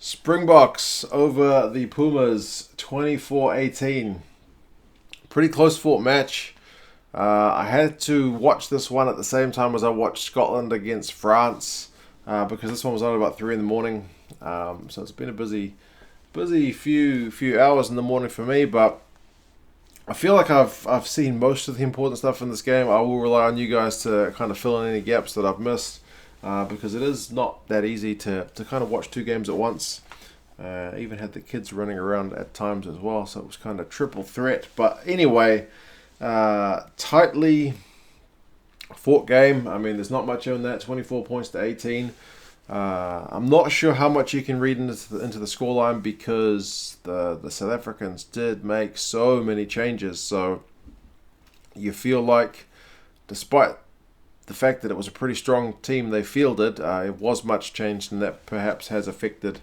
Springboks over the Pumas 24-18. Pretty close fought match. I had to watch this one at the same time as I watched Scotland against France because this one was on about 3 in the morning. So it's been a busy few hours in the morning for me, but I feel like I've seen most of the important stuff in this game. I will rely on you guys to kind of fill in any gaps that I've missed. Because it is not that easy to kind of watch two games at once. Even had the kids running around at times as well, so it was kind of triple threat. But anyway, tightly fought game. I mean, there's not much in that, 24 points to 18. I'm not sure how much you can read into the scoreline because the South Africans did make so many changes. So you feel like, despite the fact that it was a pretty strong team they fielded, it was much changed, and that perhaps has affected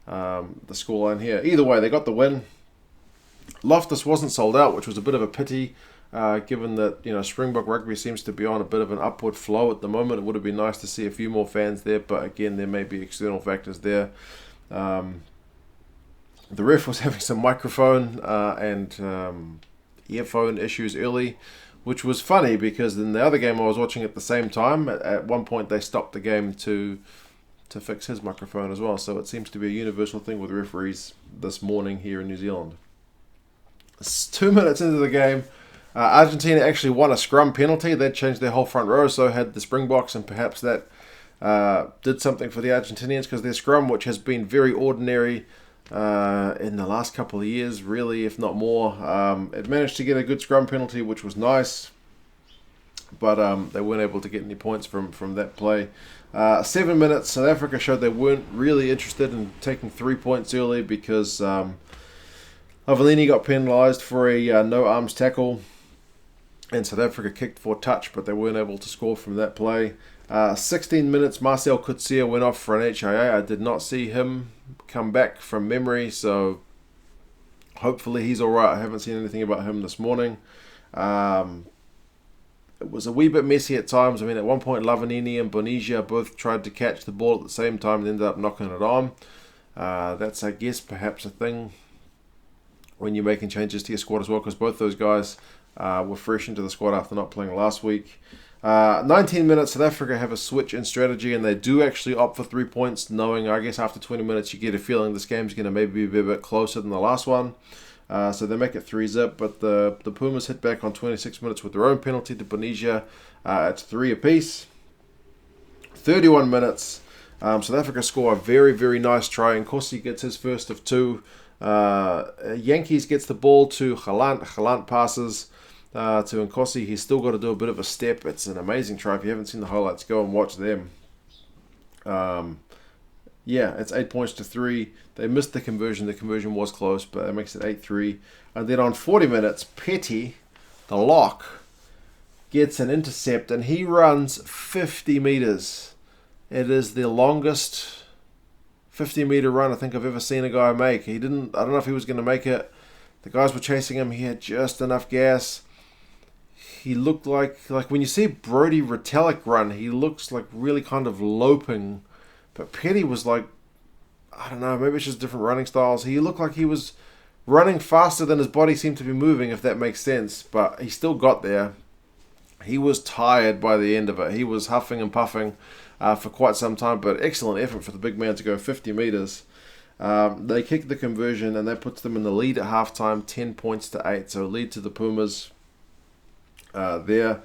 the scoreline here. Either way, they got the win. Loftus wasn't sold out, which was a bit of a pity, given that Springbok rugby seems to be on a bit of an upward flow at the moment. It would have been nice to see a few more fans there, but again, there may be external factors there. The ref was having some microphone and earphone issues early, which was funny because in the other game I was watching at the same time, at one point they stopped the game to fix his microphone as well. So it seems to be a universal thing with referees this morning here in New Zealand. 2 minutes into the game, Argentina actually won a scrum penalty. They'd changed their whole front row, so had the Springboks, and perhaps that did something for the Argentinians because their scrum, which has been very ordinary in the last couple of years, really, if not more. It managed to get a good scrum penalty, which was nice, but they weren't able to get any points from that play. 7 minutes, South Africa showed they weren't really interested in taking 3 points early because Avelini got penalised for a no-arms tackle, and South Africa kicked for touch, but they weren't able to score from that play. 16 minutes, Marcel Coetzee went off for an HIA. I did not see him come back from memory, so hopefully he's alright. I haven't seen anything about him this morning. It was a wee bit messy at times. I mean, at one point, Lavanini and Bonisia both tried to catch the ball at the same time and ended up knocking it on. That's, I guess, perhaps a thing when you're making changes to your squad as well, because both those guys were fresh into the squad after not playing last week. 19 minutes, South Africa have a switch in strategy, and they do actually opt for 3 points, knowing, I guess, after 20 minutes you get a feeling this game's going to maybe be a bit closer than the last one. So they make it 3-zip, but the Pumas hit back on 26 minutes with their own penalty to Bonisia. It's 3 apiece. 31 minutes, South Africa score a very, very nice try, and Kossi gets his first of 2. Yankees gets the ball to Galant passes to Nkosi. He's still got to do a bit of a step. It's an amazing try. If you haven't seen the highlights, go and watch them. It's 8 points to 3. They missed the conversion. The conversion was close, but it makes it 8-3. And then on 40 minutes, Petty, the lock, gets an intercept, and he runs 50 meters. It is the longest 50-meter run I think I've ever seen a guy make. I don't know if he was going to make it. The guys were chasing him. He had just enough gas. He looked like when you see Brodie Retallick run, he looks like really kind of loping. But Petty was like, I don't know, maybe it's just different running styles. He looked like he was running faster than his body seemed to be moving, if that makes sense. But he still got there. He was tired by the end of it. He was huffing and puffing for quite some time, but excellent effort for the big man to go 50 meters. They kick the conversion, and that puts them in the lead at halftime, 10 points to 8. So lead to the Pumas there.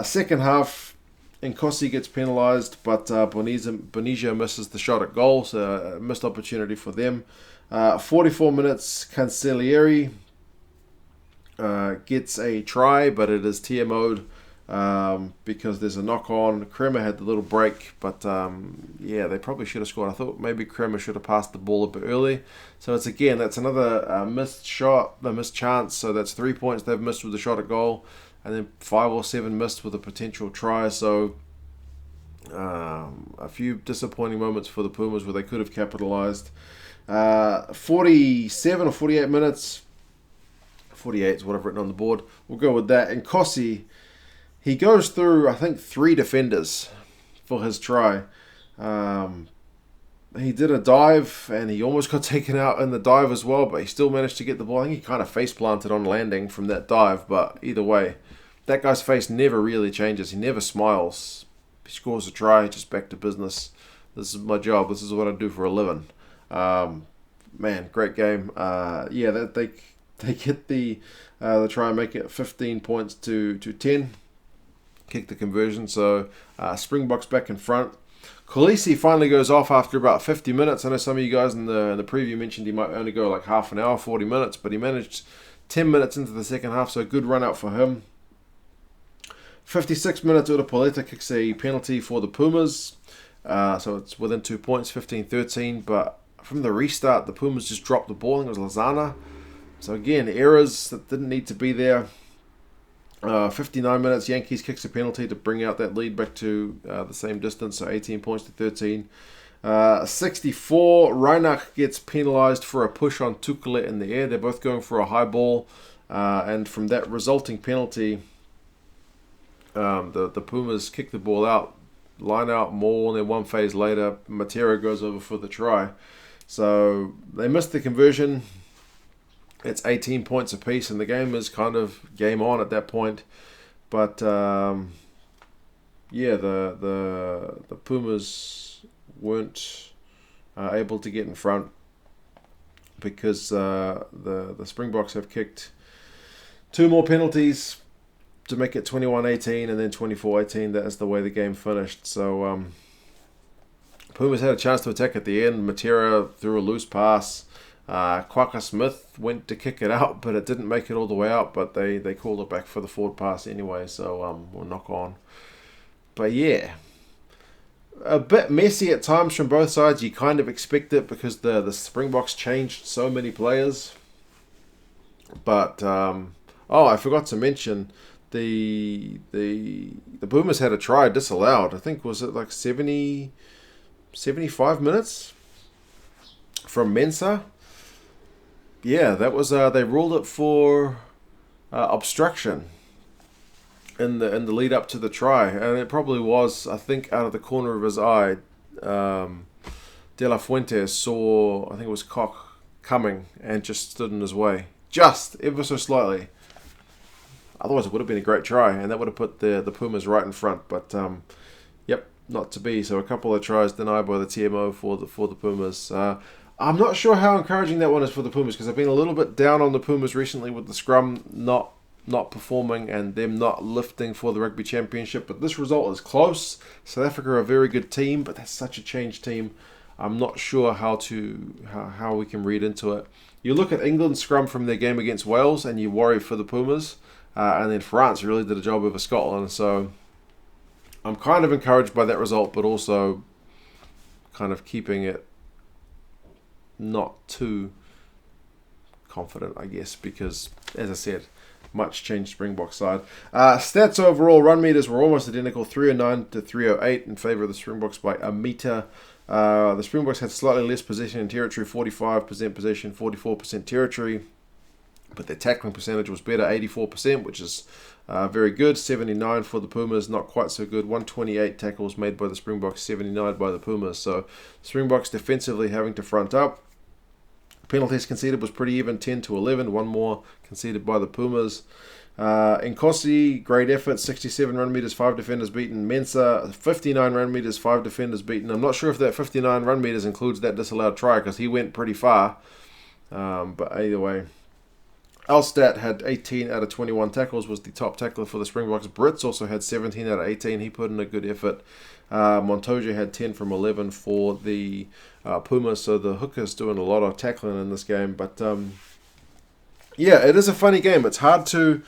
Second half, Nkosi gets penalised, but Bonisia misses the shot at goal, so a missed opportunity for them. 44 minutes, Cancellieri gets a try, but it is TMO'd because there's a knock-on. Kremer had the little break, but they probably should have scored. I thought maybe Kremer should have passed the ball a bit early. So that's another missed shot, a missed chance. So that's 3 points they've missed with the shot at goal, and then 5 or 7 missed with a potential try. So a few disappointing moments for the Pumas where they could have capitalised. 47 or 48 minutes. 48 is what I've written on the board. We'll go with that. And Kossi, he goes through, I think, 3 defenders for his try. he did a dive and he almost got taken out in the dive as well, but he still managed to get the ball. I think he kind of face planted on landing from that dive, but either way, that guy's face never really changes. He never smiles. He scores a try, just back to business. This is my job. This is what I do for a living. Man, great game. They get the try and make it 15 points to 10. Kick the conversion, so Springboks back in front. Khaleesi finally goes off after about 50 minutes. I know some of you guys in the preview mentioned he might only go like half an hour, 40 minutes, but he managed 10 minutes into the second half, so a good run out for him. 56 minutes, Uta Poleta kicks a penalty for the Pumas, so it's within 2 points, 15-13, but from the restart, the Pumas just dropped the ball. I think it was Lozana. So again, errors that didn't need to be there. 59 minutes, Yankees kicks a penalty to bring out that lead back to the same distance, so 18 points to 13. 64, Reinach gets penalised for a push on Tukule in the air. They're both going for a high ball, and from that resulting penalty, the Pumas kick the ball out, line out more, and then one phase later, Matera goes over for the try. So they missed the conversion. It's 18 points apiece, and the game is kind of game on at that point. But the Pumas weren't able to get in front because the Springboks have kicked 2 more penalties to make it 21-18 and then 24-18. That is the way the game finished. So Pumas had a chance to attack at the end. Matera threw a loose pass. Quaka Smith went to kick it out, but it didn't make it all the way out. But they called it back for the forward pass anyway, so we'll knock on. But yeah, a bit messy at times from both sides. You kind of expect it because the Springboks changed so many players. But I forgot to mention the Pumas had a try disallowed. I think was it like 75 minutes from Mensah. Yeah, that was they ruled it for obstruction in the lead up to the try, and it probably was. I think out of the corner of his eye, De La Fuente saw, I think it was Koch coming and just stood in his way, just ever so slightly. Otherwise, it would have been a great try, and that would have put the Pumas right in front. But not to be. So a couple of tries denied by the TMO for the Pumas. I'm not sure how encouraging that one is for the Pumas, because I've been a little bit down on the Pumas recently with the scrum not performing and them not lifting for the Rugby Championship. But this result is close. South Africa are a very good team, but that's such a changed team. I'm not sure how we can read into it. You look at England's scrum from their game against Wales and you worry for the Pumas. And then France really did a job over Scotland. So I'm kind of encouraged by that result, but also kind of keeping it not too confident, I guess, because, as I said, much changed Springbok side. Stats overall, run meters were almost identical, 309 to 308 in favour of the Springboks by a metre. The Springboks had slightly less possession in territory, 45% possession, 44% territory. But their tackling percentage was better, 84%, which is very good. 79 for the Pumas, not quite so good. 128 tackles made by the Springboks, 79 by the Pumas. So Springboks defensively having to front up. Penalties conceded was pretty even, 10 to 11. One more conceded by the Pumas. Nkosi, great effort, 67 run meters, 5 defenders beaten. Mensah, 59 run meters, 5 defenders beaten. I'm not sure if that 59 run meters includes that disallowed try, because he went pretty far. But either way. Alstat had 18 out of 21 tackles, was the top tackler for the Springboks. Brits also had 17 out of 18. He put in a good effort. Montoya had 10 from 11 for the Pumas, so the hookers doing a lot of tackling in this game. But it is a funny game. It's hard to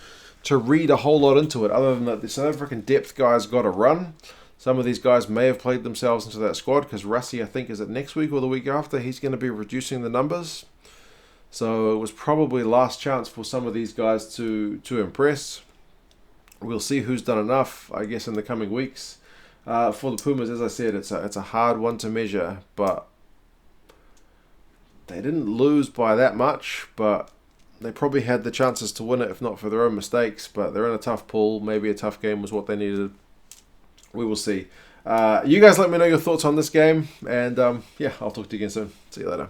read a whole lot into it, other than that the South African depth guys got a run. Some of these guys may have played themselves into that squad, because Rassie, I think, is it next week or the week after, he's going to be reducing the numbers. So it was probably last chance for some of these guys to impress. We'll see who's done enough, I guess, in the coming weeks. For the Pumas, as I said, it's a hard one to measure, but they didn't lose by that much, but they probably had the chances to win it, if not for their own mistakes. But they're in a tough pool. Maybe a tough game was what they needed. We will see. You guys let me know your thoughts on this game. And yeah, I'll talk to you again soon. See you later.